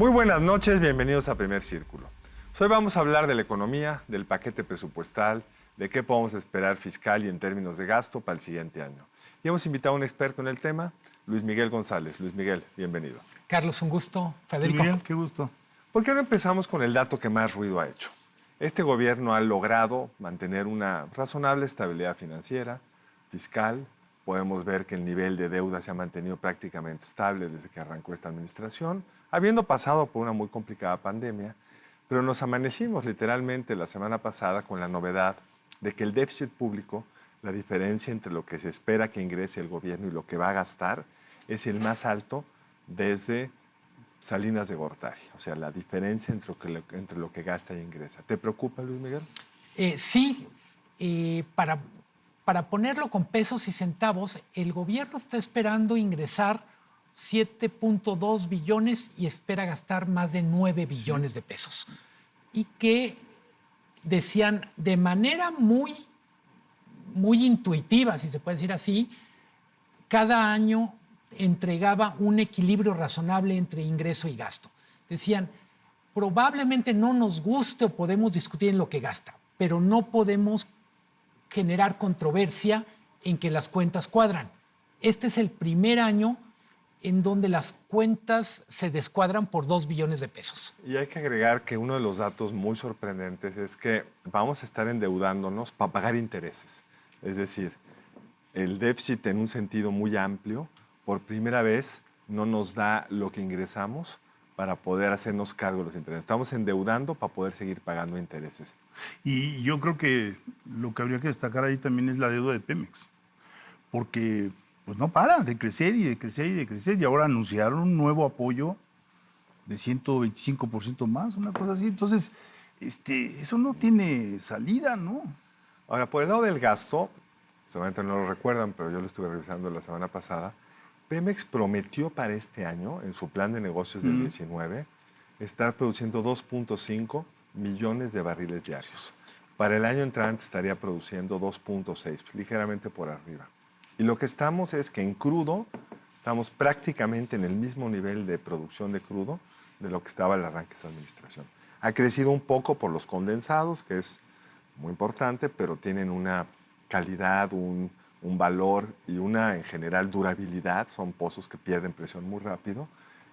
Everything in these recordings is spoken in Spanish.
Muy buenas noches, bienvenidos a Primer Círculo. Hoy vamos a hablar de la economía, del paquete presupuestal, de qué podemos esperar fiscal y en términos de gasto para el siguiente año. Y hemos invitado a un experto en el tema, Luis Miguel González. Luis Miguel, bienvenido. Carlos, un gusto. Federico. Miguel, qué gusto. ¿Por qué no empezamos con el dato que más ruido ha hecho? Este gobierno ha logrado mantener una razonable estabilidad financiera, fiscal. Podemos ver que el nivel de deuda se ha mantenido prácticamente estable desde que arrancó esta administración, habiendo pasado por una muy complicada pandemia, pero nos amanecimos literalmente la semana pasada con la novedad de que el déficit público, la diferencia entre lo que se espera que ingrese el gobierno y lo que va a gastar, es el más alto desde Salinas de Gortari. O sea, la diferencia entre lo que gasta e ingresa. ¿Te preocupa, Luis Miguel? Sí, para ponerlo con pesos y centavos, el gobierno está esperando ingresar 7.2 billones y espera gastar más de 9 billones de pesos. Y que decían de manera muy intuitiva, si se puede decir así, cada año entregaba un equilibrio razonable entre ingreso y gasto. Decían, probablemente no nos guste o podemos discutir en lo que gasta, pero no podemos generar controversia en que las cuentas cuadran. Este es el primer año en donde las cuentas se descuadran por 2 billones de pesos. Y hay que agregar que uno de los datos muy sorprendentes es que vamos a estar endeudándonos para pagar intereses. Es decir, el déficit en un sentido muy amplio, por primera vez no nos da lo que ingresamos para poder hacernos cargo de los intereses. Estamos endeudando para poder seguir pagando intereses. Y yo creo que lo que habría que destacar ahí también es la deuda de Pemex, porque pues no para de crecer y de crecer y de crecer, y ahora anunciaron un nuevo apoyo de 125% más, una cosa así. Entonces, eso no tiene salida, ¿no? Ahora, por el lado del gasto, seguramente no lo recuerdan, pero yo lo estuve revisando la semana pasada, Pemex prometió para este año, en su plan de negocios del 19, estar produciendo 2.5 millones de barriles diarios. Para el año entrante estaría produciendo 2.6, ligeramente por arriba. Y lo que estamos es que en crudo estamos prácticamente en el mismo nivel de producción de crudo de lo que estaba al arranque de esta administración. Ha crecido un poco por los condensados, que es muy importante, pero tienen una calidad, un valor y una, en general, durabilidad. Son pozos que pierden presión muy rápido.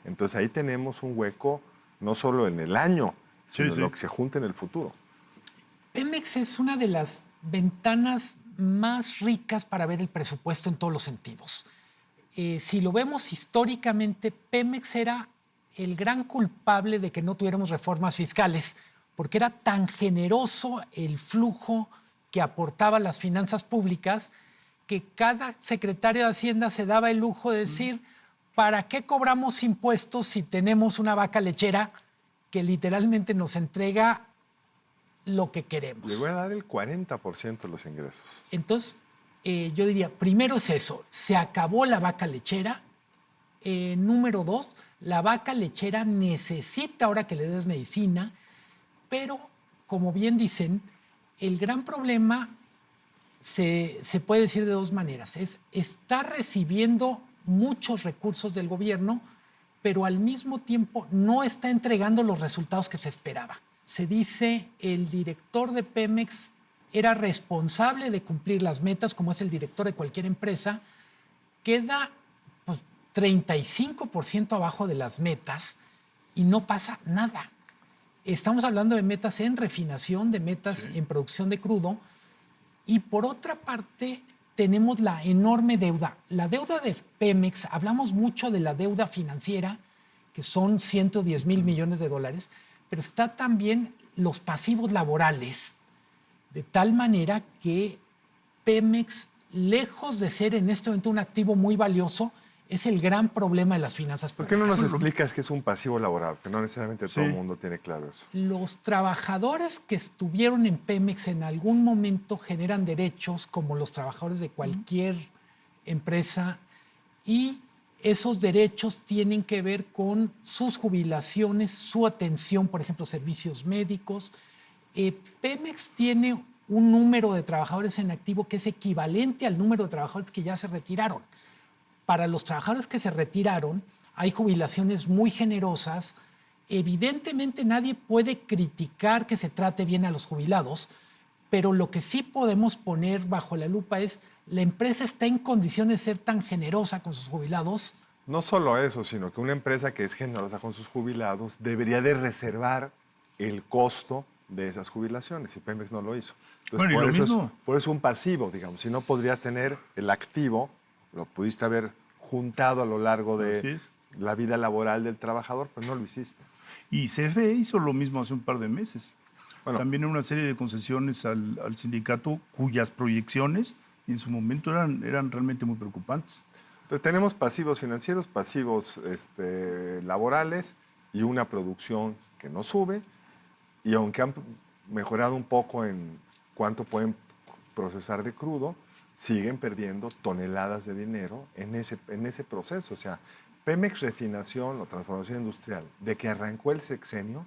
Entonces ahí tenemos un hueco, no solo en el año, sino en lo que se junta en el futuro. Pemex es una de las ventanas más ricas para ver el presupuesto en todos los sentidos. Si lo vemos históricamente, Pemex era el gran culpable de que no tuviéramos reformas fiscales, porque era tan generoso el flujo que aportaba las finanzas públicas que cada secretario de Hacienda se daba el lujo de decir, ¿para qué cobramos impuestos si tenemos una vaca lechera que literalmente nos entrega lo que queremos? Le voy a dar el 40% de los ingresos. Entonces, yo diría, primero es eso, se acabó la vaca lechera. Número 2, la vaca lechera necesita ahora que le des medicina, pero, como bien dicen, el gran problema se puede decir de dos maneras. Está recibiendo muchos recursos del gobierno, pero al mismo tiempo no está entregando los resultados que se esperaba. Se dice el director de Pemex era responsable de cumplir las metas, como es el director de cualquier empresa, queda 35% abajo de las metas y no pasa nada. Estamos hablando de metas en refinación, de metas en producción de crudo, y por otra parte tenemos la enorme deuda. La deuda de Pemex, hablamos mucho de la deuda financiera, que son 110 mil millones de dólares, pero está también los pasivos laborales, de tal manera que Pemex, lejos de ser en este momento un activo muy valioso, es el gran problema de las finanzas ¿Por públicas. qué no nos explicas qué es un pasivo laboral? Que no necesariamente todo el mundo tiene claro eso. Los trabajadores que estuvieron en Pemex en algún momento generan derechos como los trabajadores de cualquier empresa, y esos derechos tienen que ver con sus jubilaciones, su atención, por ejemplo, servicios médicos. Pemex tiene un número de trabajadores en activo que es equivalente al número de trabajadores que ya se retiraron. Para los trabajadores que se retiraron, hay jubilaciones muy generosas Evidentemente nadie puede criticar que se trate bien a los jubilados, pero lo que sí podemos poner bajo la lupa es, ¿la empresa está en condiciones de ser tan generosa con sus jubilados? No solo eso, sino que una empresa que es generosa con sus jubilados debería de reservar el costo de esas jubilaciones, y Pemex no lo hizo. Entonces, Bueno, y por lo eso mismo. por eso un pasivo, digamos. Si no podrías tener el activo, lo pudiste haber juntado a lo largo Así de es. la vida laboral del trabajador, pero no lo hiciste. Y CFE hizo lo mismo hace un par de meses. Bueno. También en una serie de concesiones al sindicato cuyas proyecciones en su momento eran realmente muy preocupantes. Entonces tenemos pasivos financieros, pasivos laborales y una producción que no sube. Y aunque han mejorado un poco en cuánto pueden procesar de crudo, siguen perdiendo toneladas de dinero en ese proceso. O sea, Pemex Refinación o Transformación Industrial, de que arrancó el sexenio,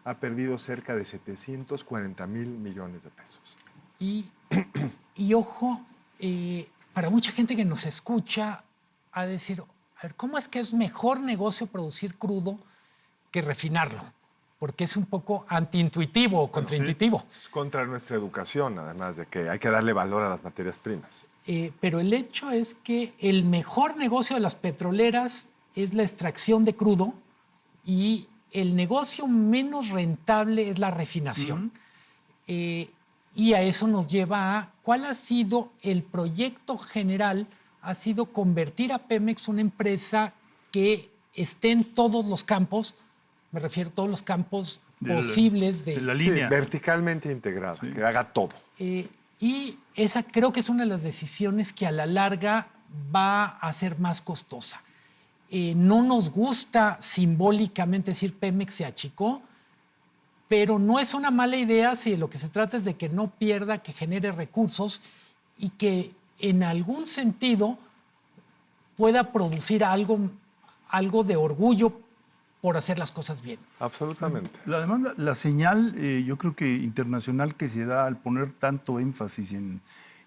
ha perdido cerca de 740,000 millones de pesos. Y ojo, para mucha gente que nos escucha, a decir, a ver, ¿cómo es que es mejor negocio producir crudo que refinarlo? Porque es un poco antiintuitivo o contraintuitivo. Es contra nuestra educación, además de que hay que darle valor a las materias primas. Pero el hecho es que el mejor negocio de las petroleras es la extracción de crudo y el negocio menos rentable es la refinación. Y a eso nos lleva a cuál ha sido el proyecto general, ha sido convertir a Pemex una empresa que esté en todos los campos, me refiero a todos los campos posibles de la Sí, línea. verticalmente integrada, que haga todo. Y esa creo que es una de las decisiones que a la larga va a ser más costosa. No nos gusta simbólicamente decir Pemex se achicó, pero no es una mala idea si lo que se trata es de que no pierda, que genere recursos y que en algún sentido pueda producir algo de orgullo por hacer las cosas bien. Absolutamente. Además, la señal, yo creo que internacional que se da al poner tanto énfasis en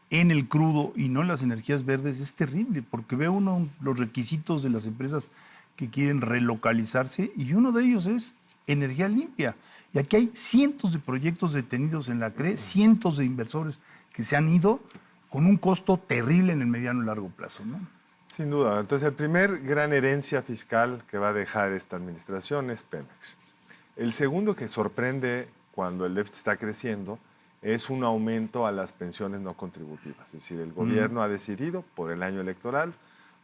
el crudo y no en las energías verdes es terrible, porque ve uno los requisitos de las empresas que quieren relocalizarse y uno de ellos es energía limpia. Y aquí hay cientos de proyectos detenidos en la CRE, cientos de inversores que se han ido con un costo terrible en el mediano y largo plazo, ¿no? Sin duda. Entonces, el primer gran herencia fiscal que va a dejar esta administración es Pemex. El segundo que sorprende cuando el déficit está creciendo es un aumento a las pensiones no contributivas. Es decir, el gobierno ha decidido por el año electoral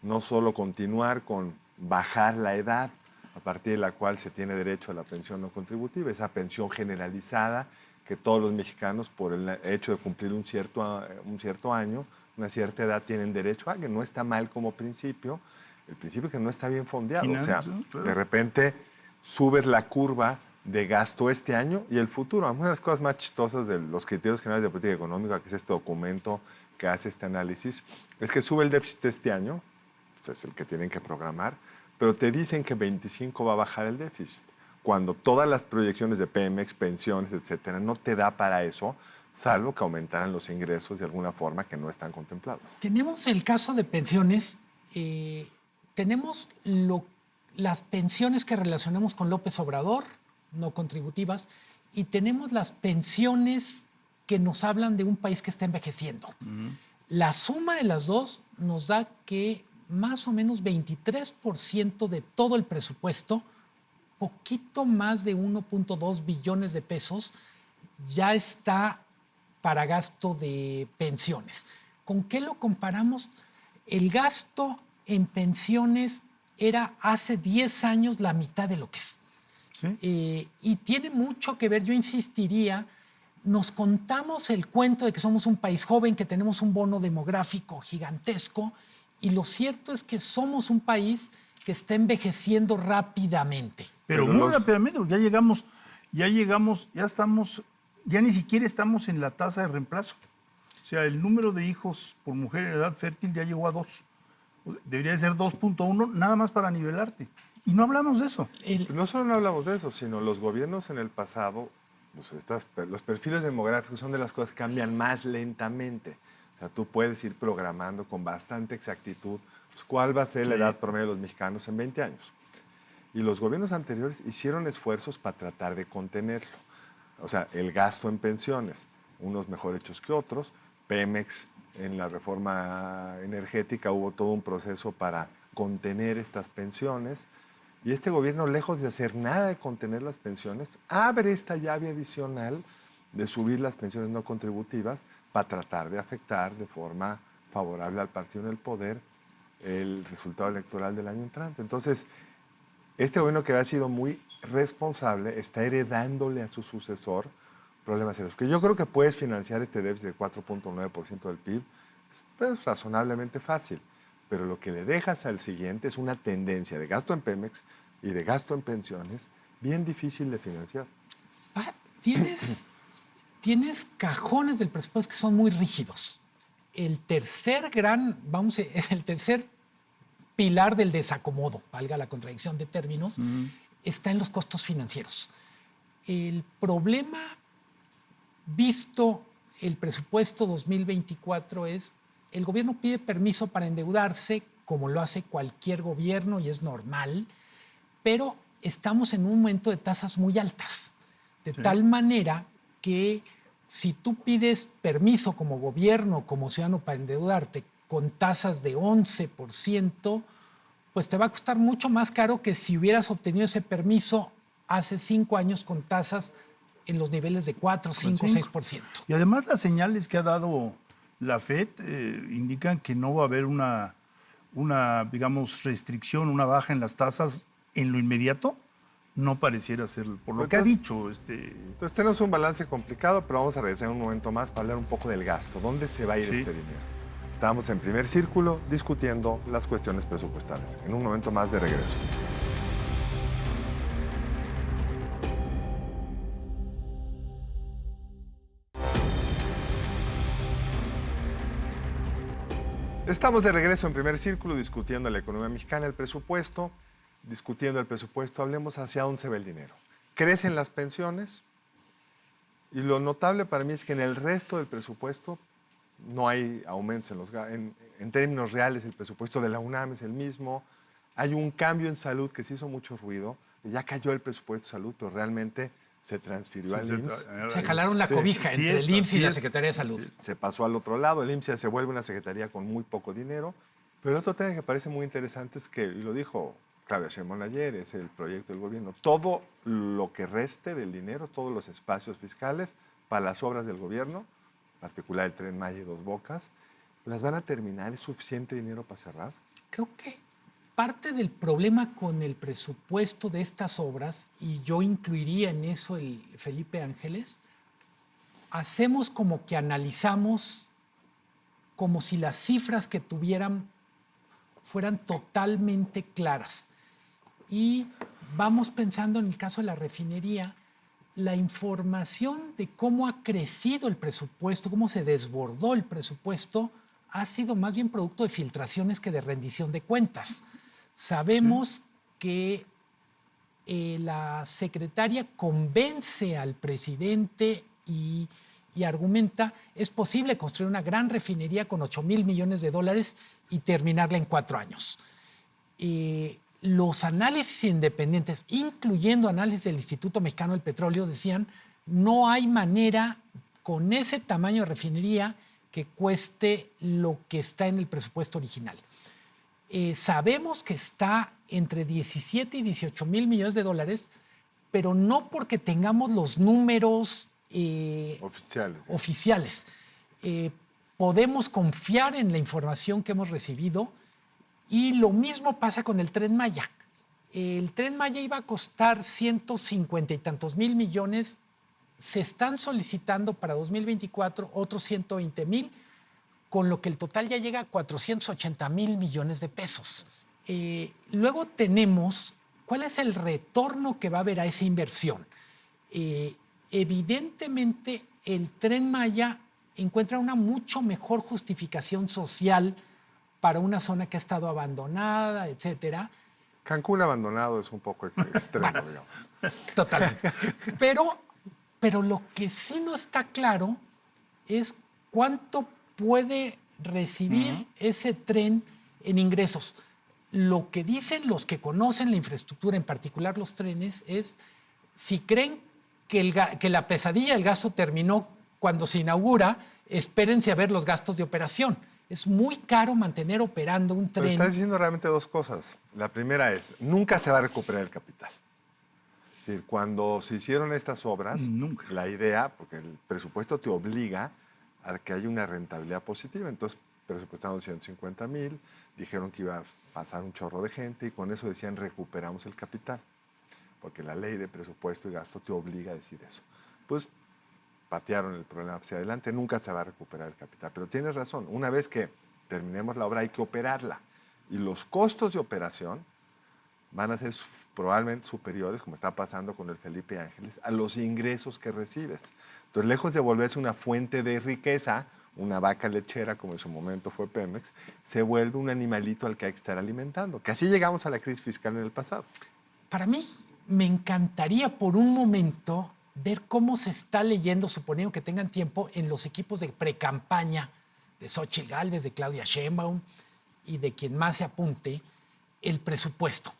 no solo continuar con bajar la edad a partir de la cual se tiene derecho a la pensión no contributiva, esa pensión generalizada que todos los mexicanos por el hecho de cumplir un cierto año, una cierta edad, tienen derecho a, que no está mal como principio, el principio que no está bien fondeado. O sea, de repente subes la curva de gasto este año y el futuro. Una de las cosas más chistosas de los criterios generales de política económica, que es este documento que hace este análisis, es que sube el déficit este año, pues es el que tienen que programar, pero te dicen que 25 va a bajar el déficit, cuando todas las proyecciones de Pemex, pensiones, etcétera, no te da para eso, salvo que aumentaran los ingresos de alguna forma que no están contemplados. Tenemos el caso de pensiones, tenemos las pensiones que relacionamos con López Obrador, no contributivas, y tenemos las pensiones que nos hablan de un país que está envejeciendo. La suma de las dos nos da que más o menos 23% de todo el presupuesto, poquito más de 1.2 billones de pesos, ya está para gasto de pensiones. ¿Con qué lo comparamos? El gasto en pensiones era hace 10 años la mitad de lo que es. ¿Sí? Y tiene mucho que ver, yo insistiría, nos contamos el cuento de que somos un país joven, que tenemos un bono demográfico gigantesco, y lo cierto es que somos un país que está envejeciendo rápidamente. Pero muy rápidamente, ya ni siquiera estamos en la tasa de reemplazo. O sea, el número de hijos por mujer en edad fértil ya llegó a 2. Debería ser 2.1, nada más para nivelarte. Y no hablamos de eso. No solo no hablamos de eso, sino los gobiernos en el pasado, pues los perfiles demográficos son de las cosas que cambian más lentamente. O sea, tú puedes ir programando con bastante exactitud pues, cuál va a ser la edad promedio de los mexicanos en 20 años. Y los gobiernos anteriores hicieron esfuerzos para tratar de contenerlo. O sea, el gasto en pensiones, unos mejor hechos que otros. Pemex, en la reforma energética, hubo todo un proceso para contener estas pensiones. Y este gobierno, lejos de hacer nada de contener las pensiones, abre esta llave adicional de subir las pensiones no contributivas para tratar de afectar de forma favorable al partido en el poder el resultado electoral del año entrante. Entonces, este gobierno, que ha sido muy responsable, está heredándole a su sucesor problemas serios. Porque yo creo que puedes financiar este déficit del 4.9% del PIB, pues, razonablemente fácil. Pero lo que le dejas al siguiente es una tendencia de gasto en Pemex y de gasto en pensiones bien difícil de financiar. Tienes cajones del presupuesto que son muy rígidos. El tercer pilar del desacomodo, valga la contradicción de términos, está en los costos financieros. El problema, visto el presupuesto 2024, es el gobierno pide permiso para endeudarse, como lo hace cualquier gobierno y es normal, pero estamos en un momento de tasas muy altas, de tal manera que si tú pides permiso como gobierno, como ciudadano, para endeudarte con tasas de 11%, pues te va a costar mucho más caro que si hubieras obtenido ese permiso hace 5 años con tasas en los niveles de 4, 5, 6%. Y además las señales que ha dado la FED indican que no va a haber una, digamos, restricción, una baja en las tasas en lo inmediato. No pareciera ser, por lo que ha dicho. Entonces tenemos un balance complicado, pero vamos a regresar un momento más para hablar un poco del gasto. ¿Dónde se va a ir este dinero? Estamos en primer círculo discutiendo las cuestiones presupuestales. En un momento más de regreso. Estamos de regreso en primer círculo discutiendo la economía mexicana, el presupuesto. Discutiendo el presupuesto, hablemos hacia dónde se va el dinero. Crecen las pensiones y lo notable para mí es que en el resto del presupuesto no hay aumentos en términos reales. El presupuesto de la UNAM es el mismo. Hay un cambio en salud que se hizo mucho ruido. Ya cayó el presupuesto de salud, pero realmente se transfirió al IMSS. Se jalaron la cobija entre el IMSS y la Secretaría de Salud. Se pasó al otro lado. El IMSS ya se vuelve una secretaría con muy poco dinero. Pero el otro tema que parece muy interesante es que, y lo dijo Claudia Sheinbaum ayer, es el proyecto del gobierno. Todo lo que reste del dinero, todos los espacios fiscales para las obras del gobierno, en particular el Tren Maya y Dos Bocas, ¿las van a terminar? ¿Es suficiente dinero para cerrar? Creo que parte del problema con el presupuesto de estas obras, y yo incluiría en eso el Felipe Ángeles, hacemos como que analizamos como si las cifras que tuvieran fueran totalmente claras. Y vamos pensando en el caso de la refinería, la información de cómo ha crecido el presupuesto, cómo se desbordó el presupuesto, ha sido más bien producto de filtraciones que de rendición de cuentas. Sabemos que la secretaria convence al presidente y argumenta, es posible construir una gran refinería con 8,000 millones de dólares y terminarla en 4 años. Los análisis independientes, incluyendo análisis del Instituto Mexicano del Petróleo, decían no hay manera con ese tamaño de refinería que cueste lo que está en el presupuesto original. Sabemos que está entre 17 y 18 mil millones de dólares, pero no porque tengamos los números oficiales. Podemos confiar en la información que hemos recibido y lo mismo pasa con el Tren Maya. El Tren Maya iba a costar 150 y tantos mil millones. Se están solicitando para 2024 otros 120 mil, con lo que el total ya llega a 480 mil millones de pesos. Luego tenemos cuál es el retorno que va a haber a esa inversión. Evidentemente, el Tren Maya encuentra una mucho mejor justificación social para una zona que ha estado abandonada, etcétera. Cancún abandonado es un poco extremo, bueno, digamos. Totalmente. Pero lo que sí no está claro es cuánto puede recibir ese tren en ingresos. lo que dicen los que conocen la infraestructura, en particular los trenes, es si creen que la pesadilla del gasto terminó cuando se inaugura, espérense a ver los gastos de operación. Es muy caro mantener operando un Pero tren. estás diciendo realmente dos cosas. La primera es, nunca se va a recuperar el capital. Es decir, cuando se hicieron estas obras, Nunca. la idea, porque el presupuesto te obliga a que haya una rentabilidad positiva, entonces presupuestaron 150,000, dijeron que iba a pasar un chorro de gente y con eso decían recuperamos el capital, porque la ley de presupuesto y gasto te obliga a decir eso. Pues patearon el problema hacia adelante, nunca se va a recuperar el capital. Pero tienes razón, una vez que terminemos la obra hay que operarla. Y los costos de operación van a ser probablemente superiores, como está pasando con el Felipe Ángeles, a los ingresos que recibes. Entonces, lejos de volverse una fuente de riqueza, una vaca lechera, como en su momento fue Pemex, se vuelve un animalito al que hay que estar alimentando. Que así llegamos a la crisis fiscal en el pasado. Para mí, me encantaría por un momento ver cómo se está leyendo, suponiendo que tengan tiempo, en los equipos de precampaña de Xóchitl Gálvez, de Claudia Sheinbaum y de quien más se apunte, el presupuesto.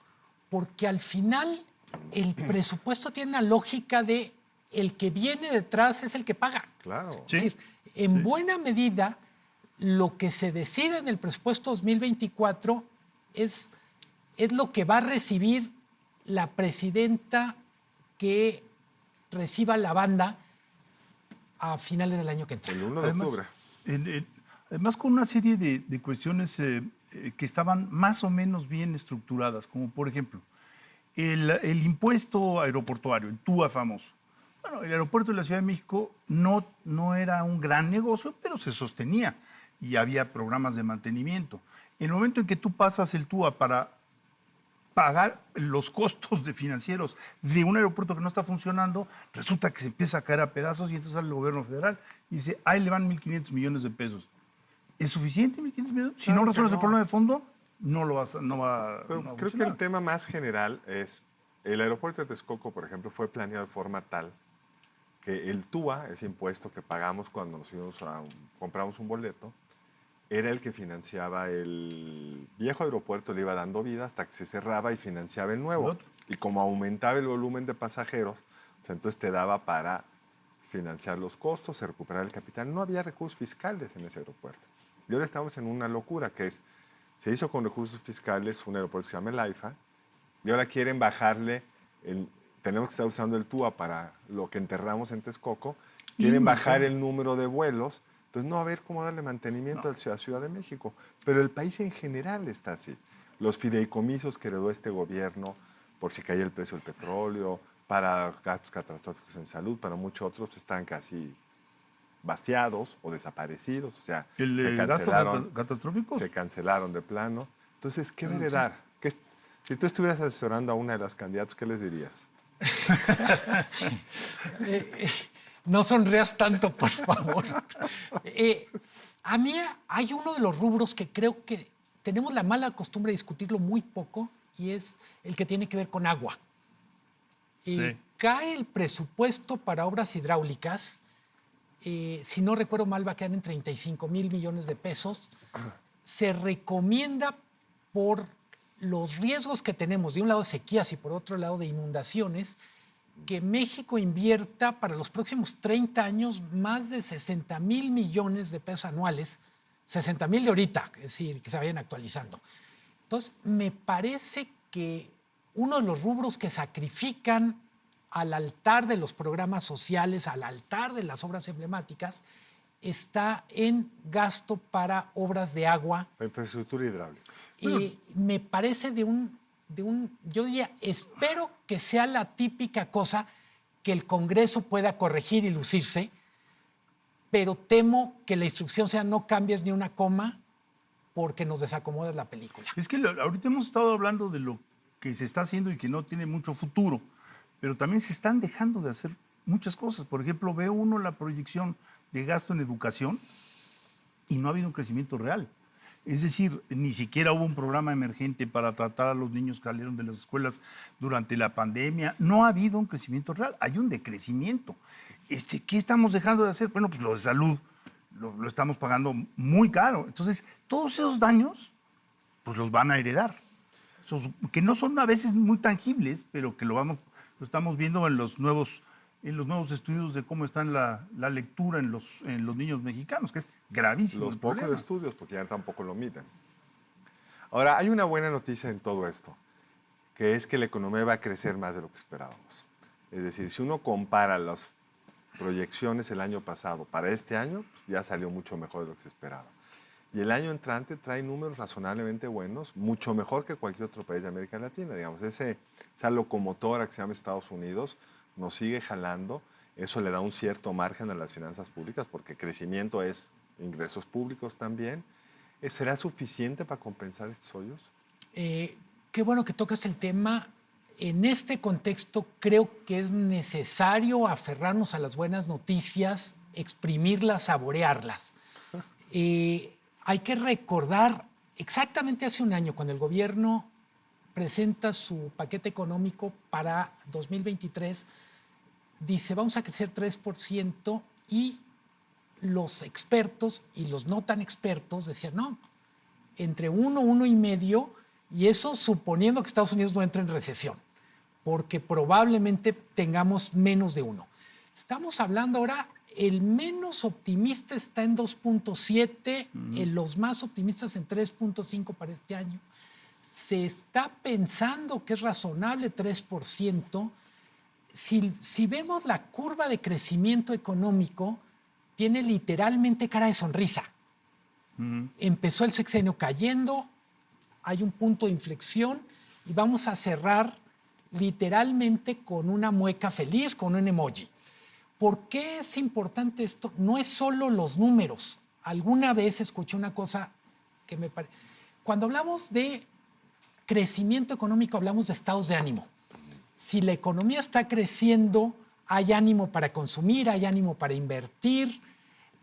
Porque al final el presupuesto tiene una lógica de el que viene detrás es el que paga. Claro. Sí. Es decir, en buena medida, lo que se decide en el presupuesto 2024 es lo que va a recibir la presidenta que reciba la banda a finales del año que entra. El 1 de octubre. Además, con una serie de cuestiones que estaban más o menos bien estructuradas, como por ejemplo, el impuesto aeroportuario, el TUA famoso. Bueno, el aeropuerto de la Ciudad de México no era un gran negocio, pero se sostenía y había programas de mantenimiento. En el momento en que tú pasas el TUA para pagar los costos financieros de un aeropuerto que no está funcionando, resulta que se empieza a caer a pedazos y entonces sale el gobierno federal y dice, ahí le van 1.500 millones de pesos. ¿Es suficiente 1.500 millones? Si no resuelves el problema de fondo, no va a Pero creo que funcionar. el tema más general es, el aeropuerto de Texcoco, por ejemplo, fue planeado de forma tal que el TUA, ese impuesto que pagamos cuando nos compramos un boleto, era el que financiaba el viejo aeropuerto, le iba dando vida hasta que se cerraba y financiaba el nuevo. Y como aumentaba el volumen de pasajeros, pues entonces te daba para financiar los costos, se recuperaba el capital. No había recursos fiscales en ese aeropuerto. Y ahora estamos en una locura que es, se hizo con recursos fiscales un aeropuerto que se llama el AIFA, y ahora quieren bajarle, tenemos que estar usando el TUA para lo que enterramos en Texcoco, quieren bajar el número de vuelos. Entonces, no va a haber cómo darle mantenimiento a la Ciudad de México. Pero el país en general está así. Los fideicomisos que heredó este gobierno, por si caía el precio del petróleo, para gastos catastróficos en salud, para muchos otros, están casi vaciados o desaparecidos. O sea, ¿El gasto catastrófico? Se cancelaron de plano. Entonces, ¿qué heredar? Si tú estuvieras asesorando a una de las candidatas, ¿qué les dirías? No sonrías tanto, por favor. A mí hay uno de los rubros que creo que tenemos la mala costumbre de discutirlo muy poco y es el que tiene que ver con agua. Sí. Cae el presupuesto para obras hidráulicas, si no recuerdo mal, va a quedar en 35,000 millones de pesos. Se recomienda por los riesgos que tenemos, de un lado sequías y por otro lado de inundaciones, que México invierta para los próximos 30 años más de 60,000 millones de pesos anuales, 60,000 de ahorita, es decir, que se vayan actualizando. Entonces, me parece que uno de los rubros que sacrifican al altar de los programas sociales, al altar de las obras emblemáticas, está en gasto para obras de agua. La infraestructura hidráulica. Y me parece yo diría, espero que sea la típica cosa que el Congreso pueda corregir y lucirse, pero temo que la instrucción sea no cambies ni una coma porque nos desacomoda la película. Es que ahorita hemos estado hablando de lo que se está haciendo y que no tiene mucho futuro, pero también se están dejando de hacer muchas cosas. Por ejemplo, ve uno la proyección de gasto en educación y no ha habido un crecimiento real. Es decir, ni siquiera hubo un programa emergente para tratar a los niños que salieron de las escuelas durante la pandemia. No ha habido un crecimiento real, hay un decrecimiento. ¿Qué estamos dejando de hacer? Bueno, pues lo de salud lo estamos pagando muy caro. Entonces, todos esos daños pues los van a heredar. que no son a veces muy tangibles, pero que lo estamos viendo en los nuevos estudios de cómo está la lectura en los niños mexicanos, que es gravísimo. Los el pocos problema. estudios, porque ya tampoco lo miden. Ahora, hay una buena noticia en todo esto, que es que la economía va a crecer más de lo que esperábamos. Es decir, si uno compara las proyecciones el año pasado para este año, ya salió mucho mejor de lo que se esperaba. Y el año entrante trae números razonablemente buenos, mucho mejor que cualquier otro país de América Latina. Digamos, esa locomotora que se llama Estados Unidos nos sigue jalando. Eso le da un cierto margen a las finanzas públicas, porque crecimiento es ingresos públicos también. ¿Será suficiente para compensar estos hoyos? Qué bueno que tocas el tema. En este contexto creo que es necesario aferrarnos a las buenas noticias, exprimirlas, saborearlas. Hay que recordar exactamente hace un año, cuando el gobierno presenta su paquete económico para 2023, dice vamos a crecer 3% y los expertos y los no tan expertos decían no, entre 1, 1,5%, y eso suponiendo que Estados Unidos no entre en recesión, porque probablemente tengamos menos de 1. Estamos hablando ahora, el menos optimista está en 2,7, los más optimistas en 3,5 para este año. Se está pensando que es razonable 3%. Si vemos la curva de crecimiento económico, tiene literalmente cara de sonrisa. Empezó el sexenio cayendo, hay un punto de inflexión y vamos a cerrar literalmente con una mueca feliz, con un emoji. ¿Por qué es importante esto? No es solo los números. Alguna vez escuché una cosa que me parece... Cuando hablamos de crecimiento económico, hablamos de estados de ánimo. Si la economía está creciendo, hay ánimo para consumir, hay ánimo para invertir,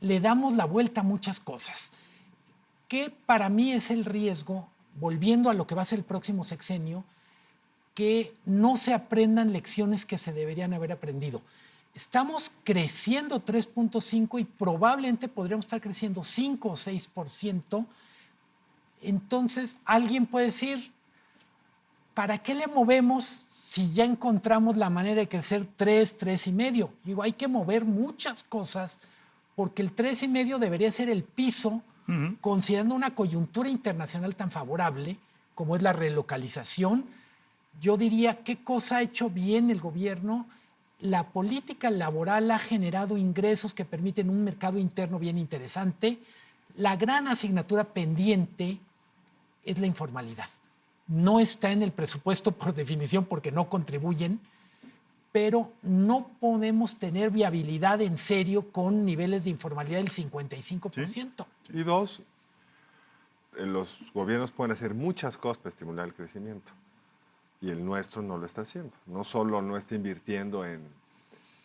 le damos la vuelta a muchas cosas. ¿Qué para mí es el riesgo, volviendo a lo que va a ser el próximo sexenio, que no se aprendan lecciones que se deberían haber aprendido? Estamos creciendo 3,5 y probablemente podríamos estar creciendo 5 o 6%. Entonces, alguien puede decir, ¿para qué le movemos si ya encontramos la manera de crecer 3, 3,5? Digo, hay que mover muchas cosas porque el 3,5 debería ser el piso, considerando una coyuntura internacional tan favorable como es la relocalización. Yo diría, ¿qué cosa ha hecho bien el gobierno? La política laboral ha generado ingresos que permiten un mercado interno bien interesante. La gran asignatura pendiente es la informalidad. No está en el presupuesto por definición porque no contribuyen, pero no podemos tener viabilidad en serio con niveles de informalidad del 55%. ¿Sí? Y dos, los gobiernos pueden hacer muchas cosas para estimular el crecimiento y el nuestro no lo está haciendo. No solo no está invirtiendo en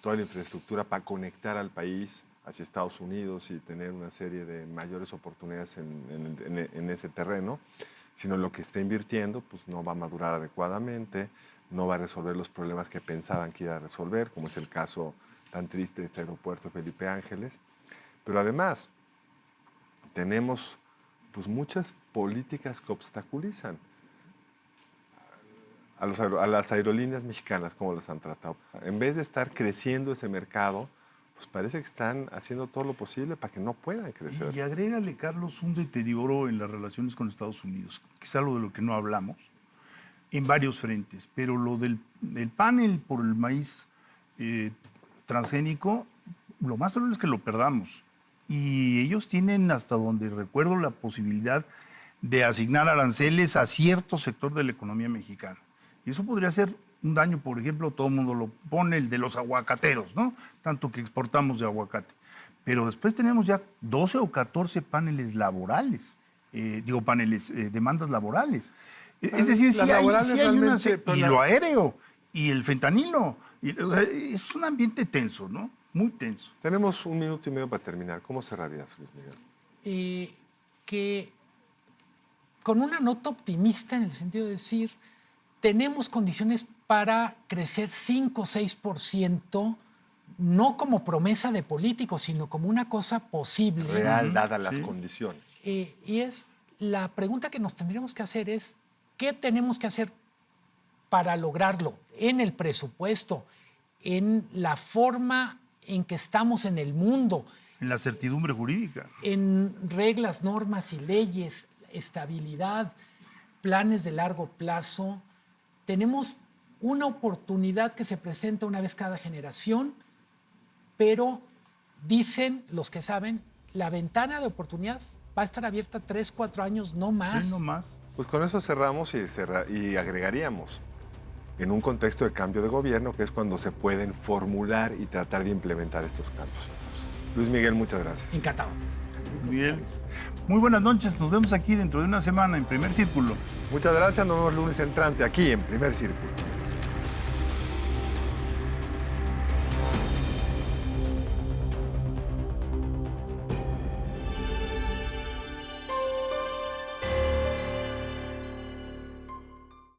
toda la infraestructura para conectar al país hacia Estados Unidos y tener una serie de mayores oportunidades en ese terreno, sino lo que está invirtiendo pues no va a madurar adecuadamente, no va a resolver los problemas que pensaban que iba a resolver, como es el caso tan triste de este aeropuerto Felipe Ángeles. Pero además tenemos pues muchas políticas que obstaculizan a las aerolíneas mexicanas, como las han tratado. En vez de estar creciendo ese mercado, pues parece que están haciendo todo lo posible para que no puedan crecer. Y agrégale, Carlos, un deterioro en las relaciones con Estados Unidos, que es algo de lo que no hablamos, en varios frentes. Pero lo del panel por el maíz transgénico, lo más probable es que lo perdamos. Y ellos tienen, hasta donde recuerdo, la posibilidad de asignar aranceles a cierto sector de la economía mexicana. Y eso podría ser un daño, por ejemplo, todo el mundo lo pone, el de los aguacateros, ¿no? Tanto que exportamos de aguacate. Pero después tenemos ya 12 o 14 paneles laborales, demandas laborales. Es decir, sí hay una... Y lo aéreo, y el fentanilo. Es un ambiente tenso, ¿no? Muy tenso. Tenemos 1 minuto y medio para terminar. ¿Cómo cerrarías, Luis Miguel? Que con una nota optimista en el sentido de decir, tenemos condiciones para crecer 5 o 6%, no como promesa de políticos, sino como una cosa posible. Real, dadas las condiciones. Y es la pregunta que nos tendríamos que hacer es, ¿Qué tenemos que hacer para lograrlo? En el presupuesto, en la forma en que estamos en el mundo, En la certidumbre jurídica. en reglas, normas y leyes, estabilidad, planes de largo plazo. Tenemos una oportunidad que se presenta una vez cada generación, pero dicen los que saben, la ventana de oportunidad va a estar abierta 3, 4 años, no más. Sí, no más. Pues con eso cerramos y agregaríamos en un contexto de cambio de gobierno, que es cuando se pueden formular y tratar de implementar estos cambios. Luis Miguel, muchas gracias. Encantado. Miguel, muy buenas noches. Nos vemos aquí dentro de una semana en Primer Círculo. Muchas gracias, nos vemos lunes entrante aquí en Primer Círculo.